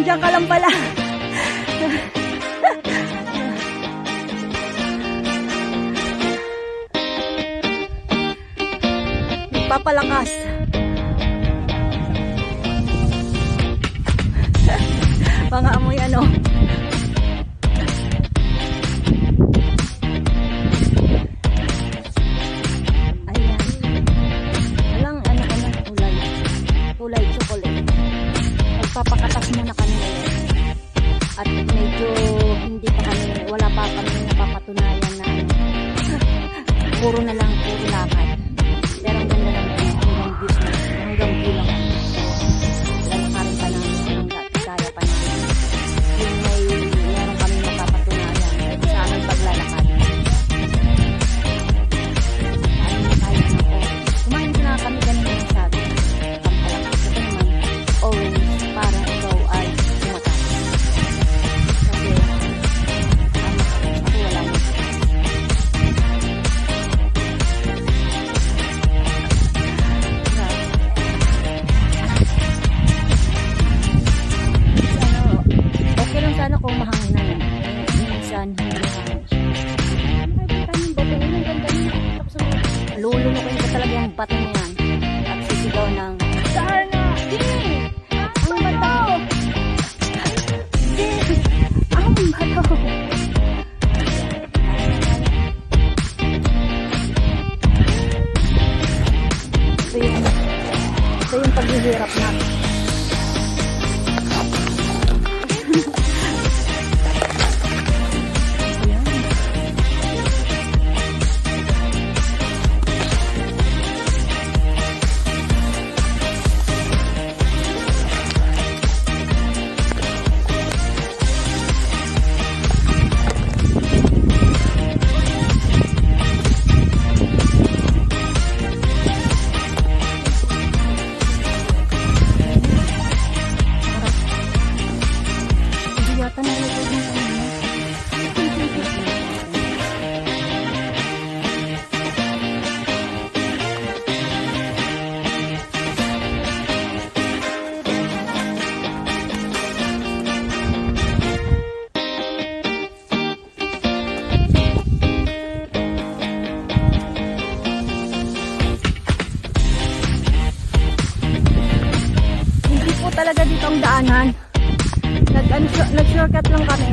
nandiyan ka lang pala. Papalakas. Mga amoy ano. Ayan. Walang ano kulay. Kulay chocolate. Magpapakatas muna kami ngayon. At medyo hindi pa kami, wala pa kami napapatunayan na puro na lang, puro lakad. Pero ang ganda naman hanggang views na, hanggang view lang. Lalakarin pa namin hanggang kaya pa namin. Yung meron kami mapapatunayan kahit sa aming paglalakad. Ayun na tayo na ako. Kumain na kami ganun yung sabi. Pampalakas. Ito naman, orange para ikaw ay tumakas. Kasi, ako wala na. Sana kung mahangin na yan. Minsan, hindi mahangin siya. Lulunukin ko talaga yung bato na yan. At sisigaw ng Darna! Ang bato! Ang bato! Ito yung paghihirap natin. Talaga dito ang daanan. Nag-shortcut lang kami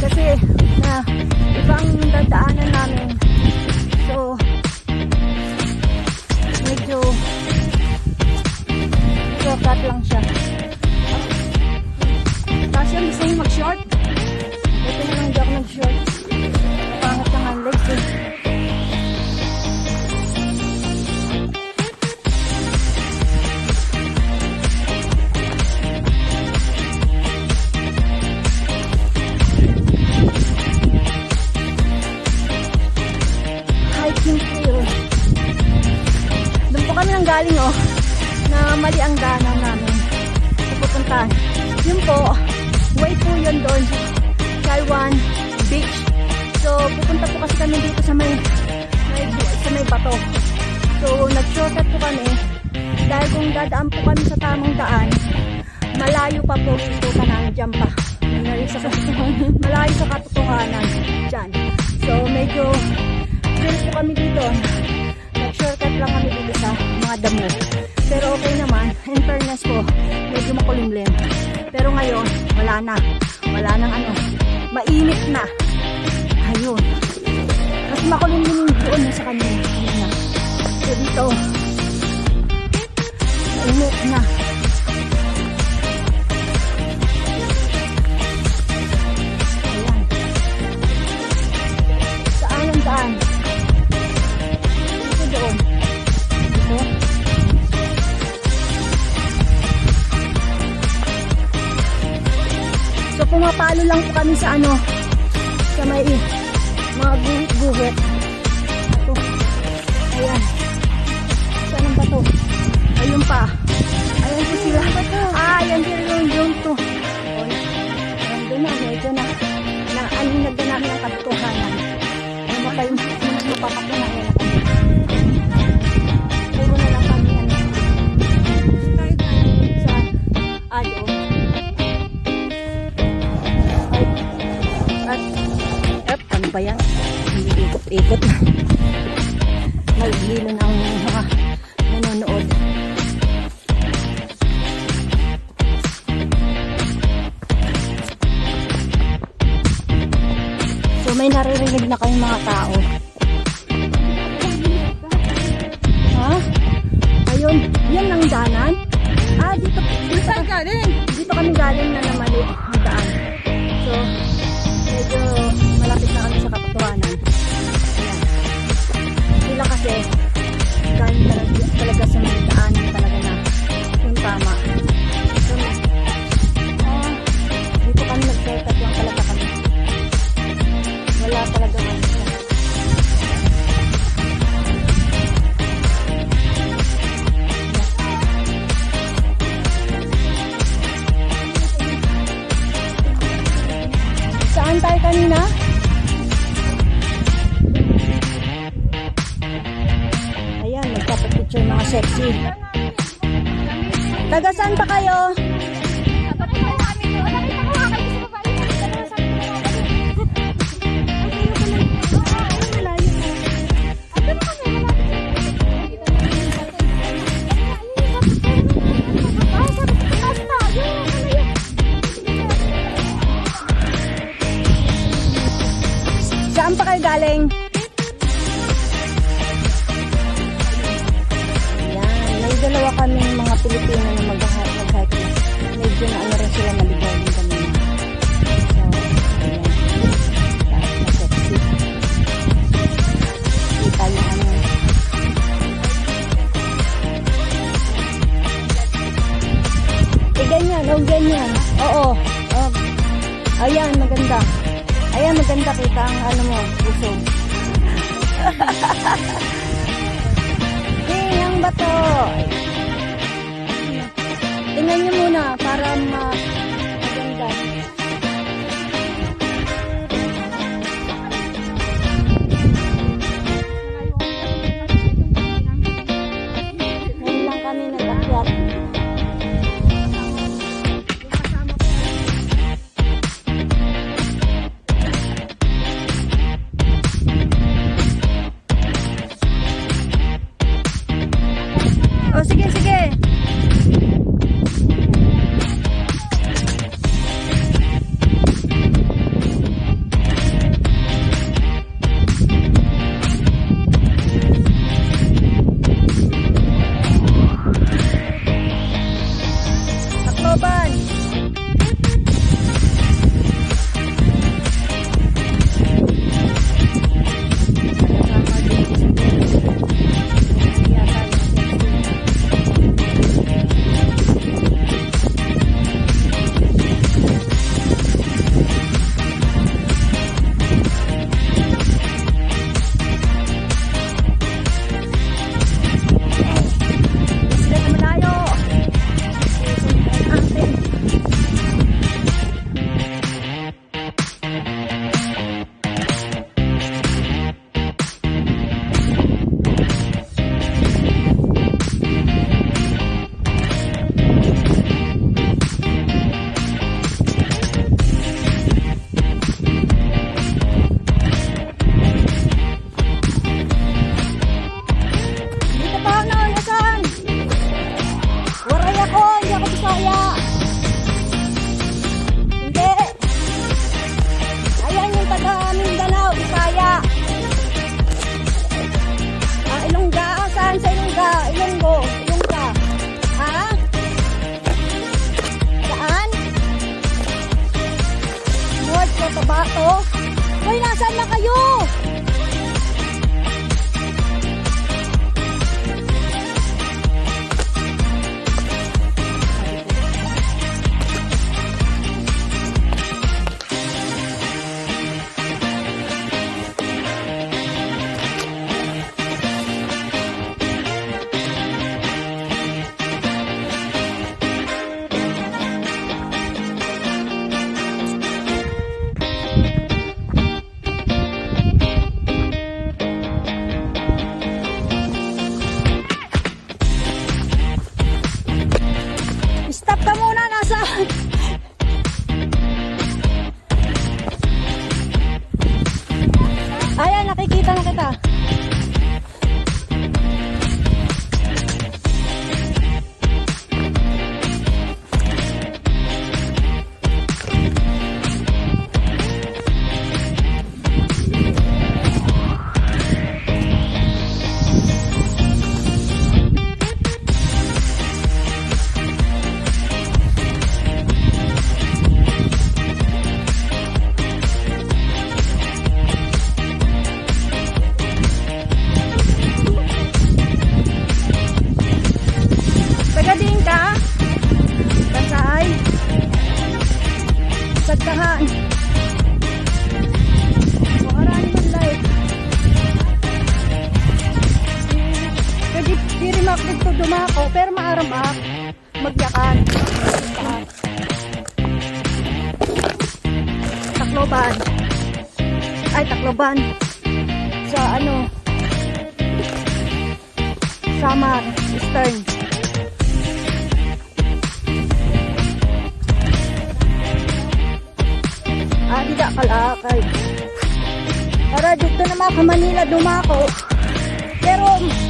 kasi na ibang dadaanan namin, so medyo shortcut lang siya. Kasi ang gusto nyo mag-short, ito na lang, hindi ako nag-short. Pangat lang ang legs eh. Doon po kami nang galing na mali ang daanan namin pupuntahan. Yun po, way po yun doon, Taiwan Beach. So pupunta po kasi kami dito sa may bato. So nag-shortcut po kami dahil kung dadaan po kami sa tamang daan, malayo pa po ikutan namin dyan pa. Malayo sa katotohanan dyan. So medyo dyan po kami dito. Nag-shortcut lang kami dito sa mga damo. Pero okay naman. In fairness po, medyo makulimlim. Pero ngayon, wala na. Wala nang ano. Mainit na. Ayun. Mas makulimlim doon na sa kanila. So dito, mainit na. So pumapalo lang po kami sa sa may mga guhit. Ito. Ayan. Saan ang bato? Ayun pa. Ayan po sila. Ayan din yung to. Doon na, medyo na nagda namin ang katotohanan. Ay maka yung mapapakunan na kami. Puro na lang kami saan? Doon. ba yan? Ikot-ikot. Maghilo ng mga nanonood. So may naririnig na kayong mga tao. Ha? Ayun, yan ang daanan. Dito galing. Dito kami galing na namali ang daan. So, medyo malapit na kami sa katotohanan. Ayan. Sila kasi galing talaga sa may daan talaga na yung tama. So, dito kami nag-setup lang talaga kami. Wala talaga kami. Saan tayo kanina? Ayan, magpapapicture mga sexy. Taga saan pa kayo? Saan pa kayo galing? Ayan, may dalawa kaming mga Pilipino na mag-hike. Medyo na ano rin sila naligaw din kami. So, ayan. Lahat na sexy. Kita yung ano. Ganyan, ganyan. Oo. Ayan, maganda. Ayan, maganda kita ang ano mo, usog. Ang bato. Tingnan nyo muna para maganda. Ngayon lang kami nag-akyat. O sige, Magyakan. Tacloban. Ay, Tacloban. Sa ano? Samar, Eastern. Tidak kalakay. Para dito na mga Manila dumako. Pero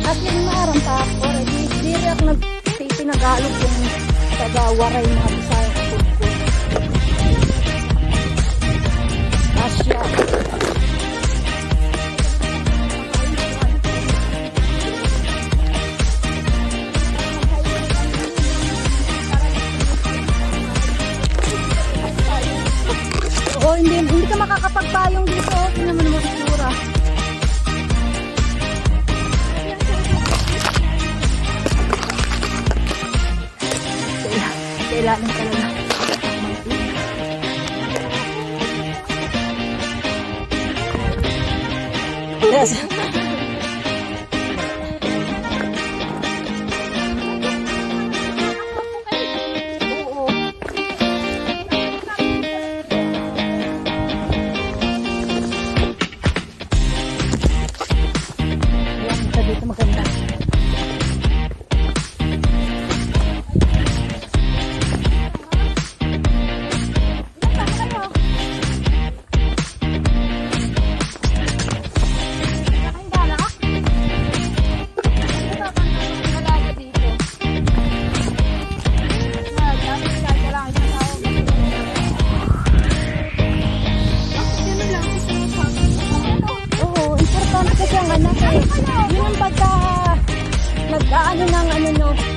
as in maram pa ako. Di rin nagpipinagalog yung tagawaray mga Bisaya ko. Asya. Oo, hindi ka makakapagpayong dito. Tingnan mo naman ang itsura. Kailangan talaga. Yes. Dito maganda.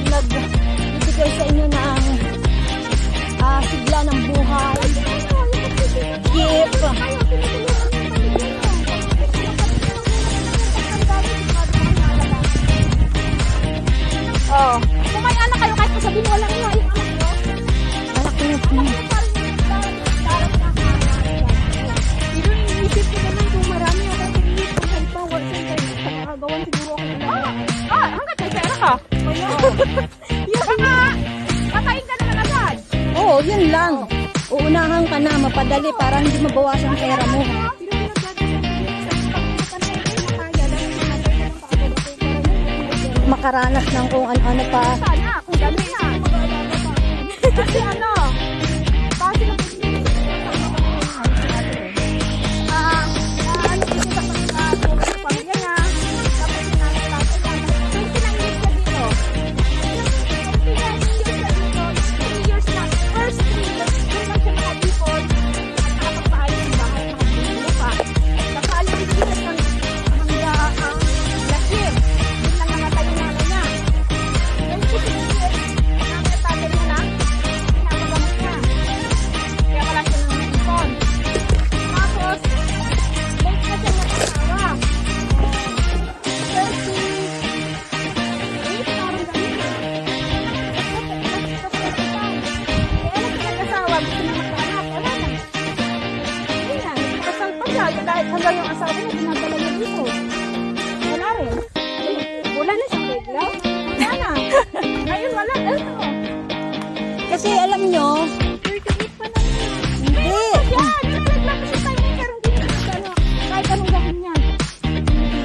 Nagbibigay sa inyo ng sigla ng buhay, gift. Oh, kung may anak kayo, kahit sabihin mo lang yun, anak ko yun. Pero iniisip ko naman kung marami ako iniisip kung halimbawa nakagawan siguro ako hanggat may pera ka. Kakain ka naman agad. Oo, yun lang. Uunahan ka na, mapadali para hindi mabawasan ang pera mo. Makaranas ng kung ano-ano pa. Sana, kung gano'n na. Kasi ano, kasi hanggang yung asawa niya, dinadala niya dito. Wala rin. Wala na siya bigla. Wala na. Ngayon wala. Kasi alam nyo, 38 pa na niya. Hindi. Yan. Nalaglag siya tayo niya. Pero hindi na siya kahit anong gawin niya.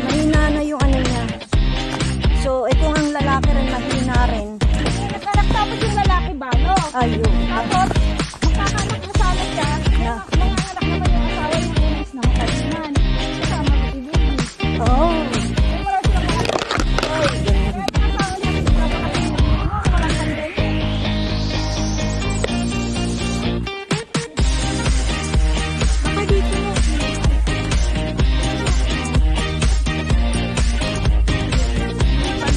Mahina na yung ano niya. So, ito ang lalaki rin, mahina rin. Nagkanak tapos yung lalaki ba, no? Ayun. Tapos, magkakanak na sana siya. Nanganganak naman yung asawa niya. Na makalimman. Kasama ko si Baby. Oo. Wala silang mga asawa niya. Walang pandemic. Baka dito.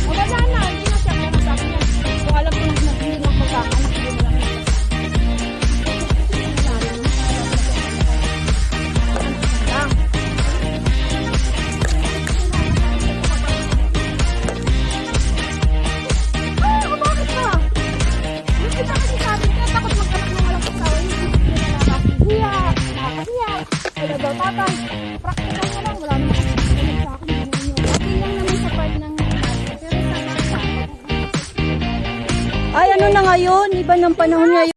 Wala na. Hindi na siya. Kaya masabi niya. Kung alam ko na hindi lang magkakanak. Hindi lang. ano na ngayon, iba ng panahon ngayon.